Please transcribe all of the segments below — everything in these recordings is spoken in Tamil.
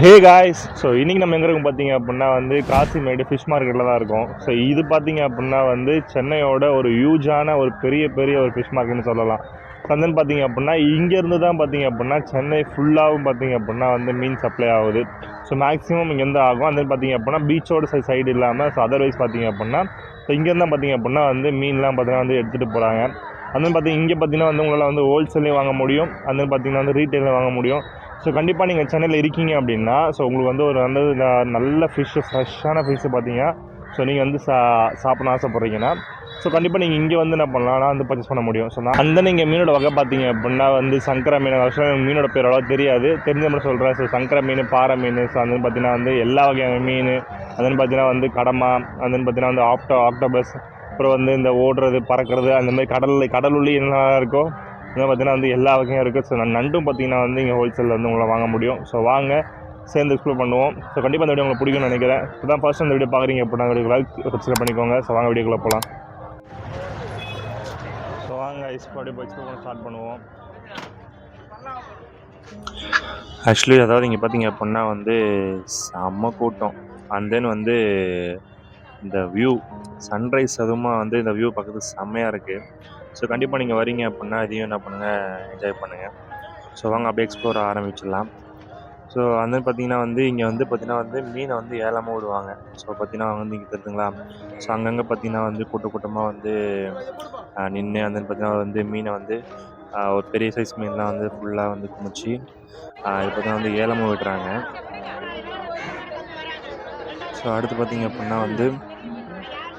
ஹே காய்ஸ், ஸோ இன்றைக்கி நம்ம எங்கே இருக்கோம் பார்த்தீங்க அப்படின்னா வந்து காசிமேடு ஃபிஷ் மார்க்கெட்டில் தான் இருக்கோம். ஸோ இது பார்த்தீங்க அப்படின்னா வந்து சென்னையோட ஒரு ஹியூஜான ஒரு பெரிய பெரிய ஒரு ஃபிஷ் மார்க்கெட்னு சொல்லலாம். சந்தன் பார்த்தீங்க அப்படின்னா இங்கேருந்து தான் பார்த்தீங்க அப்படின்னா சென்னை ஃபுல்லாகவும் பார்த்தீங்க அப்படின்னா வந்து மீன் சப்ளை ஆகுது. ஸோ மேக்ஸிமம் இங்கேருந்து ஆகும். அந்த பார்த்தீங்க அப்படின்னா பீச்சோட சைடு இல்லாமல் ஸோ அதர்வைஸ் பார்த்தீங்க அப்படின்னா ஸோ இங்கேருந்து தான் பார்த்தீங்க அப்படின்னா வந்து மீன்லாம் பார்த்தீங்கன்னா வந்து எடுத்துகிட்டு போகிறாங்க. அந்த பார்த்தீங்கன்னா இங்கே பார்த்தீங்கன்னா வந்து உங்களால் வந்து ஹோல்சேலையும் வாங்க முடியும், அந்த பார்த்தீங்கன்னா வந்து ரீட்டெயிலில் வாங்க முடியும். ஸோ கண்டிப்பாக நீங்கள் சென்னையில் இருக்கீங்க அப்படின்னா ஸோ உங்களுக்கு வந்து ஒரு நல்ல ஃபிஷ்ஷு ஃப்ரெஷ்ஷான ஃபிஷ்ஷு பார்த்தீங்க ஸோ நீங்கள் வந்து சாப்பிட ஆசைப்பட்றீங்கன்னா ஸோ கண்டிப்பாக நீங்கள் இங்கே வந்து என்ன பண்ணலாம்னா வந்து பர்ச்சேஸ் பண்ண முடியும். ஸோ நான் அந்த நீங்கள் மீனோட வகை பார்த்தீங்க அப்படின்னா வந்து சங்கரா மீன், வருஷம் மீனோட பேர் அவ்வளோ தெரியாது, தெரிஞ்ச மாதிரி சொல்கிறேன். ஸோ சங்கரா மீன், பாறை மீன், ஸோ அந்த பார்த்தீங்கன்னா வந்து எல்லா வகையான மீன், அதுன்னு பார்த்தீங்கன்னா வந்து கடமா, அதுன்னு பார்த்தீங்கன்னா வந்து ஆக்டோபஸ், அப்புறம் வந்து இந்த ஓடுறது பறக்கிறது அந்த மாதிரி கடலுள்ளே என்னெல்லாம் இருக்கோ இங்கே பார்த்தீங்கன்னா வந்து எல்லா வகையும் இருக்குது. ஸோ நண்டும் பார்த்தீங்கன்னா வந்து இங்கே ஹோல்சேலில் வந்து உங்களை வாங்க முடியும். ஸோ வாங்க சேர்ந்து எக்ஸ்ப்ளோர் பண்ணுவோம். ஸோ கண்டிப்பாக இந்த வீடியோ உங்களுக்கு பிடிக்கும்னு நினைக்கிறேன். இப்போ தான் ஃபர்ஸ்ட் அந்த வீடியோ பார்க்குறீங்க அப்படின்னா வீடியோ லைக் சப்ஸ்கிரைப் பண்ணிக்கோங்க. ஸோ வாங்க வீடியோக்குள்ளே போகலாம். ஸோ வாங்க அப்படியே போய் எக்ஸ்ப்ளோர் பண்ண ஸ்டார்ட் பண்ணுவோம். ஆக்சுவலி அதாவது இங்கே பார்த்தீங்க அப்படின்னா வந்து செம்ம கூட்டம். அண்ட் தென் வந்து இந்த வியூ சன்ரைஸ் அதுவுமா வந்து இந்த வியூ பார்க்குறது செம்மையாக இருக்குது. ஸோ கண்டிப்பாக நீங்கள் வரீங்க அப்படின்னா இதையும் என்ன பண்ணுங்கள், என்ஜாய் பண்ணுங்கள். ஸோ வாங்க அப்படியே எக்ஸ்ப்ளோர் ஆரம்பிச்சிடலாம். ஸோ வந்து பார்த்திங்கன்னா வந்து இங்கே வந்து பார்த்திங்கன்னா வந்து மீனை வந்து ஏலமாக விடுவாங்க. ஸோ பார்த்திங்கன்னா வந்து இங்கே தெரியுதுங்களா, ஸோ அங்கங்கே பார்த்திங்கன்னா வந்து கூட்டமாக வந்து நின்று அந்த பார்த்திங்கன்னா வந்து மீனை வந்து ஒரு பெரிய சைஸ் மீன்லாம் வந்து ஃபுல்லாக வந்து குமிச்சு இது பார்த்திங்கன்னா வந்து ஏலமாக விடுறாங்க. ஸோ அடுத்து பார்த்திங்க அப்படின்னா வந்து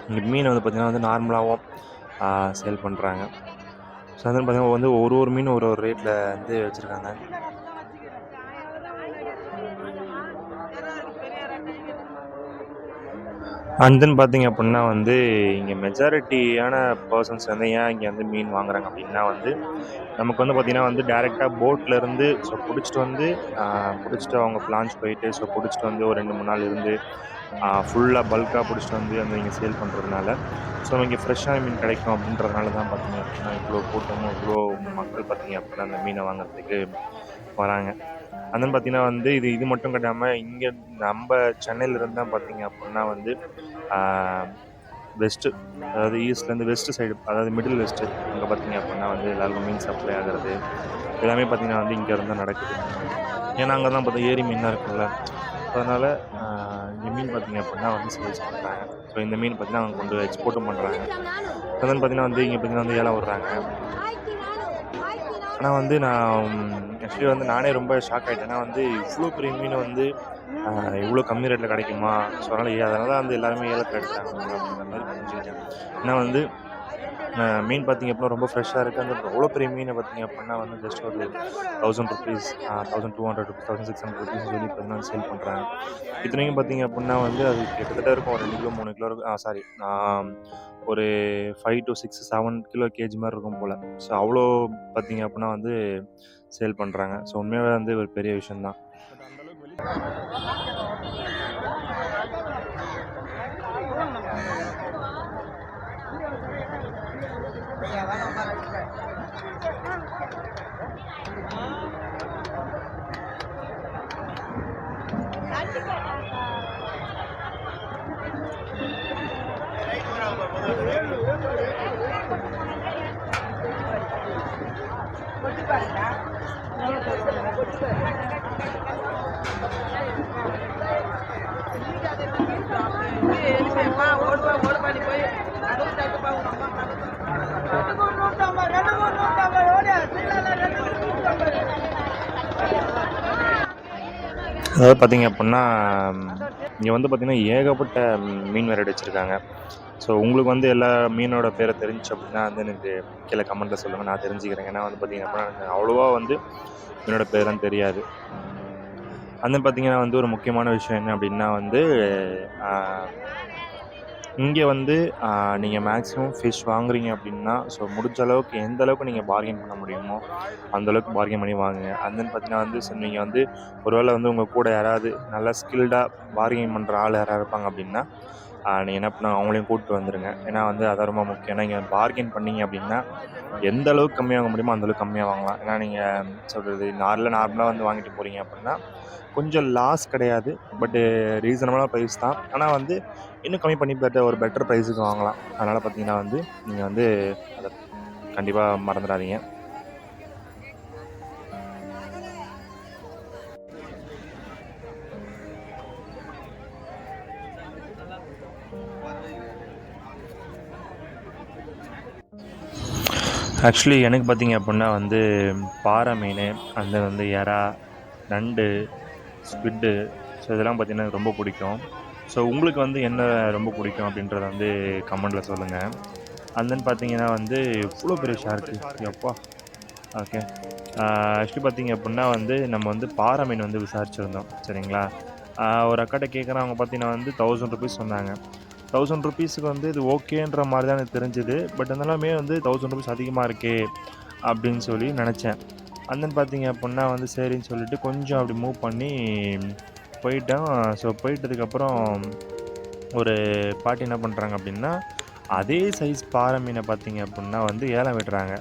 இங்கே மீனை வந்து பார்த்திங்கன்னா வந்து நார்மலாகவும் சேல் பண்ணுறாங்க. ஸோ அதுன்னு பார்த்திங்கன்னா வந்து ஒரு மீன் ஒரு ரேட்டில் வந்து வச்சுருக்காங்க. அண்ட் தென் பார்த்திங்க அப்படின்னா வந்து இங்கே மெஜாரிட்டியான பர்சன்ஸ் வந்து ஏன் இங்கே வந்து மீன் வாங்குறாங்க அப்படின்னா வந்து நமக்கு வந்து பார்த்திங்கன்னா வந்து டேரெக்டாக போட்லேருந்து ஸோ பிடிச்சிட்டு அவங்க லான்ச் போயிட்டு ஸோ பிடிச்சிட்டு வந்து ஒரு 2-3 நாள் இருந்து ஃபுல்லாக பல்காக பிடிச்சிட்டு வந்து அந்த இங்கே சேல் பண்ணுறதுனால ஸோ இங்கே ஃப்ரெஷ்ஷான மீன் கிடைக்கும் அப்படின்றதுனால தான் பார்த்திங்க அப்படின்னா இவ்வளோ கூட்டமும் இவ்வளோ மக்கள் பார்த்திங்க அப்படின்னா அந்த மீனை வாங்குறதுக்கு வராங்க. அந்த பார்த்திங்கன்னா வந்து இது மட்டும் கிடையாமல் இங்கே நம்ம சென்னையிலேருந்து தான் பார்த்திங்க அப்படின்னா வந்து வெஸ்ட்டு, அதாவது ஈஸ்ட்லேருந்து வெஸ்ட்டு சைடு, அதாவது மிடில் வெஸ்ட்டு அங்கே பார்த்திங்க அப்படின்னா வந்து எல்லாருக்கும் மீன் சப்ளை ஆகிறது எல்லாமே பார்த்திங்கன்னா வந்து இங்கே இருந்தால் நடக்குது. ஏன்னா அங்கே தான் பார்த்தா ஏரி மீனாக இருக்கும்ல, அதனால் இந்த மீன் பார்த்திங்க அப்படின்னா வந்து சேல்ஸ் பண்ணுறாங்க. ஸோ இந்த மீன் பார்த்திங்கன்னா அவங்க கொண்டு எக்ஸ்போர்ட்டும் பண்ணுறாங்க. அதன்னு பார்த்திங்கன்னா வந்து இங்கே பார்த்திங்கன்னா வந்து ஏலம் விடுறாங்க. ஆனால் வந்து நான் ஆக்சுவலி வந்து நானே ரொம்ப ஷாக் ஆகிட்டேன். ஏன்னா வந்து இவ்வளோ பெரிய மீன் வந்து இவ்வளோ கம்மி ரேட்டில் கிடைக்குமா, ஸோ அதனால தான் வந்து எல்லாருமே ஏலத்தில் எடுக்கிறாங்க அப்படிங்கிற மாதிரி புரிஞ்சுக்கிட்டேன். ஏன்னா வந்து மீன் பார்த்திங்க அப்படின்னா ரொம்ப ஃப்ரெஷ்ஷாக இருக்குது. அந்த அவ்வளோ பெரிய மீனை பார்த்திங்க அப்படின்னா வந்து ஜஸ்ட் ஒரு 1000 ருபீஸ், 1200 ருபீஸ், 1600 ருபீஸ் சொல்லி பார்த்தீங்கன்னா சேல் பண்ணுறாங்க. இத்தனைக்கும் பார்த்திங்க அப்படின்னா வந்து அது கிட்டத்தட்ட இருக்கும் ஒரு 2 கிலோ 3 கிலோ இருக்கும். ஒரு 5 to 6, 7 கிலோ கேஜி மாதிரி இருக்கும் போல். ஸோ அவ்வளோ பார்த்திங்க அப்படின்னா வந்து சேல் பண்ணுறாங்க. ஸோ உண்மையாகவே வந்து ஒரு பெரிய விஷயந்தான். அதாவது பார்த்திங்க அப்படின்னா இங்கே வந்து பார்த்திங்கன்னா ஏகப்பட்ட மீன் வெரைட்டி வச்சுருக்காங்க. ஸோ உங்களுக்கு வந்து எல்லா மீனோட பேரை தெரிஞ்சு அப்படின்னா வந்து எனக்கு கீழே கமெண்ட்டில் சொல்லுங்கள், நான் தெரிஞ்சுக்கிறேன். ஏன்னா வந்து பார்த்திங்க அப்படின்னா எனக்கு அவ்வளோவா வந்து மீனோட பேரெலாம் தெரியாது. அந்த பார்த்திங்கன்னா வந்து ஒரு முக்கியமான விஷயம் என்ன அப்படின்னா வந்து இங்கே வந்து நீங்கள் மேக்ஸிமம் ஃபிஷ் வாங்குறீங்க அப்படின்னா ஸோ முடிஞ்ச அளவுக்கு எந்த அளவுக்கு நீங்கள் பார்கெயின் பண்ண முடியுமோ அந்தளவுக்கு பார்கெயின் பண்ணி வாங்குங்க. அண்ட் தென் பார்த்திங்கன்னா வந்து ஸோ நீங்கள் வந்து ஒரு வேளை வந்து உங்கள் கூட யாராவது நல்லா ஸ்கில்டாக பார்கெயின் பண்ணுற ஆள் யாராவது இருப்பாங்க அப்படின்னா நீங்கள் என்ன பண்ணால் அவங்களையும் கூப்பிட்டு வந்துடுங்க. ஏன்னா வந்து அதான் ரொம்ப முக்கியம். ஏன்னா நீங்கள் பார்கெயின் பண்ணீங்க அப்படின்னா எந்த அளவுக்கு கம்மியாக வாங்க முடியுமோ அந்த அளவுக்கு கம்மியாக வாங்கலாம். ஏன்னா நீங்கள் சொல்கிறது நார்மலாக வந்து வாங்கிட்டு போகிறீங்க அப்படின்னா கொஞ்சம் லாஸ் கிடையாது. பட்டு ரீசனபிளான ப்ரைஸ் தான். ஆனால் வந்து இன்னும் கம்மி பண்ணி ஒரு பெட்டர் ப்ரைஸுக்கு வாங்கலாம். அதனால் பார்த்தீங்கன்னா வந்து நீங்கள் வந்து அதை கண்டிப்பாக மறந்துடாதீங்க. ஆக்சுவலி எனக்கு பார்த்தீங்க அப்படின்னா வந்து பாறை மீன், அந்த வந்து எறா, நண்டு, ஸ்க்விட்டு, ஸோ இதெல்லாம் பார்த்தீங்கன்னா எனக்கு ரொம்ப பிடிக்கும். ஸோ உங்களுக்கு வந்து என்ன ரொம்ப பிடிக்கும் அப்படின்றத வந்து கமெண்டில் சொல்லுங்கள். அண்ட் தென் பார்த்தீங்கன்னா வந்து இவ்வளோ பெரிய ஷார்க்கு எப்பா! ஓகே. ஆக்சுவலி பார்த்தீங்க அப்படின்னா வந்து நம்ம வந்து பாறை மீன் வந்து விசாரிச்சிருந்தோம். சரிங்களா? ஒரு அக்காட்ட கேட்குறேன். அவங்க பார்த்தீங்கன்னா வந்து ₹1000 சொன்னாங்க. ₹1000க்கு வந்து இது ஓகேன்ற மாதிரி தான் எனக்கு தெரிஞ்சுது. பட் இருந்தாலுமே வந்து ₹1000 அதிகமாக இருக்கே அப்படின்னு சொல்லி நினச்சேன். அண்ட் தென் பார்த்தீங்க அப்படின்னா வந்து சரின்னு சொல்லிட்டு கொஞ்சம் அப்படி மூவ் பண்ணி போயிட்டோம். ஸோ போயிட்டதுக்கப்புறம் ஒரு பாட்டி என்ன பண்ணுறாங்க அப்படின்னா, அதே சைஸ் பாறை மீனை பார்த்தீங்க அப்படின்னா வந்து ஏலம் விடுறாங்க.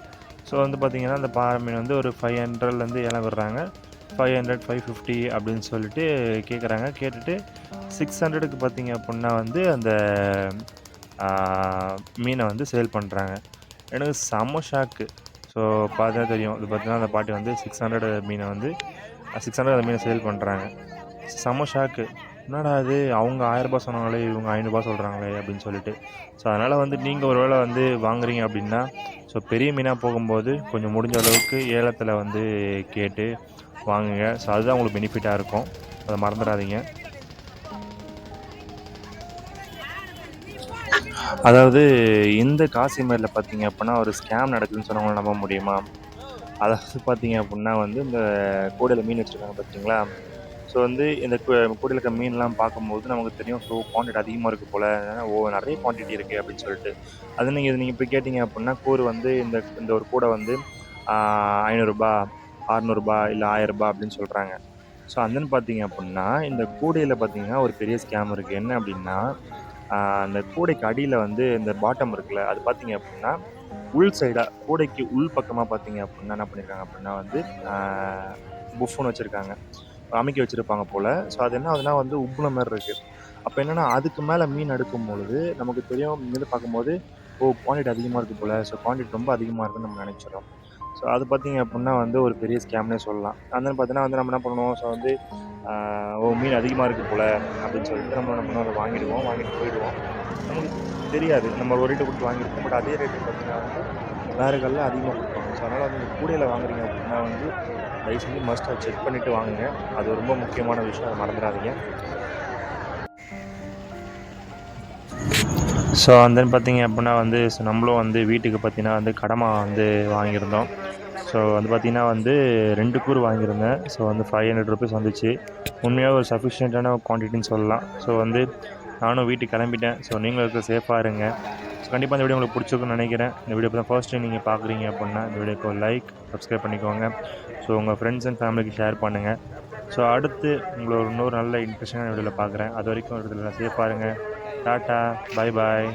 ஸோ வந்து பார்த்தீங்கன்னா, அந்த பாறை மீன் வந்து ஒரு 500லேருந்து ஏலம் விடுறாங்க. 500, 550 அப்படின்னு சொல்லிட்டு கேட்குறாங்க. கேட்டுட்டு 600க்கு பார்த்தீங்க அப்படின்னா வந்து அந்த மீனை வந்து சேல் பண்ணுறாங்க. எனக்கு செம்ம ஷாக்கு. ஸோ பார்த்தா தெரியும். இது பார்த்தீங்கன்னா அந்த பாட்டி வந்து 600 மீனை வந்து 600 அந்த மீனை சேல் பண்ணுறாங்க. செம்ம ஷாக்கு. என்னடா இது அவங்க ₹1000 சொன்னாங்களே, இவங்க ₹500 சொல்கிறாங்களே அப்படின்னு சொல்லிட்டு. ஸோ அதனால் வந்து நீங்கள் ஒரு வேளை வந்து வாங்குறீங்க அப்படின்னா, ஸோ பெரிய மீனாக போகும்போது கொஞ்சம் முடிஞ்ச அளவுக்கு ஏலத்தில் வந்து கேட்டு வாங்குங்க. ஸோ அதுதான் உங்களுக்கு பெனிஃபிட்டாக இருக்கும். அதை மறந்துடாதீங்க. அதாவது இந்த காசிமேரில் பார்த்தீங்க அப்படின்னா ஒரு ஸ்கேம் நடக்குதுன்னு சொன்னவங்கள நம்ப முடியுமா? அதாவது பார்த்தீங்க அப்படின்னா வந்து இந்த கூடையில் மீன் வச்சுருக்காங்க பார்த்தீங்களா? ஸோ வந்து இந்த கூடையில் இருக்க மீன்லாம் பார்க்கும்போது நமக்கு தெரியும். ஸோ குவான்டிட்டி அதிகமாக இருக்குது போல், நிறைய குவான்டிட்டி இருக்குது அப்படின்னு சொல்லிட்டு. அது நீங்கள் போய் கேட்டிங்க அப்படின்னா கூறு வந்து இந்த இந்த ஒரு கூடை வந்து ₹500, ₹600 இல்லை ₹1000 அப்படின்னு சொல்கிறாங்க. ஸோ அந்தன்னு பார்த்தீங்க அப்படின்னா இந்த கூடையில் பார்த்தீங்கன்னா ஒரு பெரிய ஸ்கேம் இருக்குது. என்ன அப்படின்னா அந்த கூடைக்கு அடியில் வந்து இந்த பாட்டம் இருக்குல்ல, அது பார்த்தீங்க அப்படின்னா உள் சைடாக கூடைக்கு உள் பக்கமாக பார்த்தீங்க அப்படின்னா என்ன பண்ணியிருக்காங்க அப்படின்னா வந்து புஃப்னு வச்சுருக்காங்க. அமுக்கி வச்சுருப்பாங்க போல். ஸோ அது என்ன ஆகுதுன்னா வந்து உப்புன மாரி இருக்குது. அப்போ என்னென்னா அதுக்கு மேலே மீன் அடுக்கும் பொழுது நமக்கு தெரியும். இங்கேருந்து பார்க்கும்போது குவான்டிட்டி அதிகமாக இருக்குது போல். ஸோ குவான்டிட்டி ரொம்ப அதிகமாக இருக்குன்னு நம்ம நினச்சிர்றோம். ஸோ அது பார்த்தீங்க அப்படின்னா வந்து ஒரு பெரிய ஸ்கேம்னே சொல்லலாம். அதனால பார்த்தீங்கன்னா வந்து நம்ம என்ன பண்ணுவோம், ஸோ வந்து மீன் அதிகமாக இருக்குது போல் அப்படின்னு சொல்லிட்டு நம்ம என்ன பண்ணுவோம், அதை வாங்கிட்டு போயிடுவோம். நமக்கு தெரியாது. நம்ம ஒரு ரேட்டு கொடுத்து வாங்கியிருப்போம். பட் அதே ரேட்டு பார்த்தீங்கன்னா வந்து வேறு கடையில் அதிகமாக கொடுப்பாங்க. ஸோ அதனால் வந்து கூடையில் வாங்குறீங்க அப்படின்னா வந்து தயவு செஞ்சு மஸ்ட்டாக செக் பண்ணிவிட்டு வாங்குங்க. அது ரொம்ப முக்கியமான விஷயம். அதை மறந்துடாதீங்க. ஸோ அண்ட் தென் பார்த்தீங்க அப்படின்னா வந்து நம்மளும் வந்து வீட்டுக்கு பார்த்தீங்கன்னா வந்து கடமா வந்து வாங்கியிருந்தோம். ஸோ வந்து பார்த்திங்கன்னா வந்து 2 கூறு வாங்கியிருந்தேன். ஸோ வந்து ₹500 வந்துச்சு. உண்மையாக ஒரு சஃபிஷியண்ட்டான குவான்டிட்டின்னு சொல்லலாம். ஸோ வந்து நானும் வீட்டுக்கு கிளம்பிட்டேன். ஸோ நீங்களும் இருக்க சேஃபாக இருங்க. ஸோ கண்டிப்பாக இந்த வீடியோ உங்களுக்கு பிடிச்சிருக்குன்னு நினைக்கிறேன். இந்த வீடியோ இப்போ தான் ஃபர்ஸ்ட் டைம் நீங்கள் பார்க்குறீங்க அப்படின்னா இந்த வீடியோக்கு ஒரு லைக், சப்ஸ்கிரைப் பண்ணிக்கோங்க. ஸோ உங்கள் ஃப்ரெண்ட்ஸ் அண்ட் ஃபேமிலிக்கு ஷேர் பண்ணுங்கள். ஸோ அடுத்து உங்களை இன்னொரு நல்ல இன்ட்ரெஸ்டிங்கான வீடியோவில் பார்க்குறேன். அது வரைக்கும் இடத்துல சேஃபாக இருங்க. டாட்டா, பாய் பாய்.